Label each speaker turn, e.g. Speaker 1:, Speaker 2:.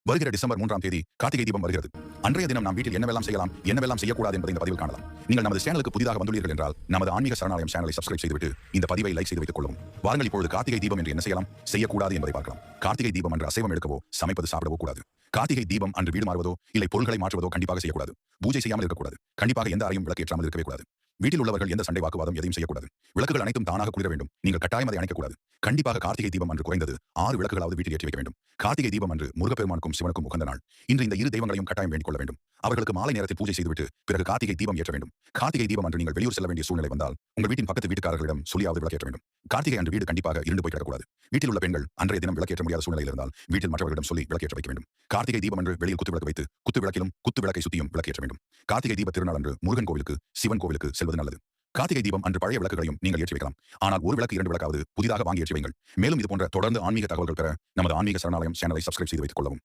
Speaker 1: வருகிற டிசம்பர் 3ஆம் தேதி கார்த்திகை தீபம் வருகிறது. அன்றைய தினம் நாம் வீட்டில் என்னவெல்லாம் செய்யலாம், என்னவெல்லாம் செய்யக்கூடாது என்பதை இந்த பதிவில் காணலாம். நீங்கள் நமது சேனலுக்கு புதிதாக வந்துள்ளீர்கள் என்றால் நமது ஆன்மீக சரணாலயம் சேனலை சப்ஸ்கிரைப் செய்துவிட்டு இந்த பதிவை லைக் செய்து வைத்துக் கொள்ளவும். வாருங்கள் இப்பொழுது கார்த்திகை தீபம் என்று என்ன செய்யலாம், செய்யக்கூடாது என்பதை பார்க்கலாம். கார்த்திகை தீபம் அன்று அசைவம் எடுக்கவோ சமைப்பது சாப்பிடவோ கூடாது. கார்த்திகை தீபம் அன்று வீடு மாறுவதோ இல்லை பொருட்களை மாற்றுவதோ கண்டிப்பாக செய்யக்கூடாது. பூஜை செய்யாமல் இருக்கக்கூடாது. கண்டிப்பாக எந்த அறையும் விளக்கேற்றாமல் இருக்கவே கூடாது. வீட்டில் உள்ளவர்கள் எந்த சண்டை வாக்குவாதம் எதையும் செய்யக்கூடாது. விளக்குகள் அனைத்தும் தானாக குளிர வேண்டும். நீங்கள் கட்டாயம் அதை அணைக்கக்கூடாது. கண்டிப்பாக கார்த்திகை தீபம் அன்று குறைந்தது 6 விளக்குகளாவது வீட்டில் ஏற்றி வைக்க வேண்டும். கார்த்திகை தீபம் அன்று முருகப்பெருமானுக்கும் சிவனுக்கும் உகந்த நாள். இன்று இந்த இரு தெய்வங்களையும் கட்டாயம் வேண்டிக் கொள்ள வேண்டும். அவர்களுக்கு மாலை நேரத்தில் பூஜை செய்துவிட்டு பிறகு கார்த்திகை தீபம் ஏற்ற வேண்டும். கார்த்திகை தீபம் அன்று நீங்கள் வெளியூர் செல்ல வேண்டிய சூழ்நிலை வந்தால் உங்கள் வீட்டின் பக்கத்து வீட்டுக்காரர்களிடம் சொல்லியாவது விளக்கேற்ற வேண்டும். கார்த்திகை அன்று வீடு கண்டிப்பாக இருண்டு போய் கிடக்கூடாது. வீட்டில் உள்ள பெண்கள் அன்றைய தினம் விளக்கேற்ற முடியாத சூழ்நிலையில் இருந்தால் வீட்டில் மற்றவர்களிடம் சொல்லி விளக்கேற்ற வைக்க வேண்டும். கார்த்திகை தீபம் அன்று வெளியில் குத்து விளக்கு வைத்து குத்து விளக்கிலும் குத்து விளக்கை சுத்தியும் விளக்கேற்ற வேண்டும். கார்த்திகை தீப திருநாள் அன்று முருகன் கோவிலுக்கு சிவன் கோவிலுக்கு செல்வது நல்லது. கார்த்திகை தீபம் அன்று பழைய விளக்குகளையும் நீங்கள் ஏற்றி வைக்கலாம். ஆனால் ஒரு விளக்கு 2 விளக்காவது புதிதாக வாங்கி ஏற்றி வைங்கள். மேலும் இது போன்ற தொடர்ந்து ஆன்மீக தகவல்கள் பெற நமது ஆன்மீக சரணாலயம் சேனலை சப்ஸ்கிரைப் செய்து வைத்துக் கொள்ளவும்.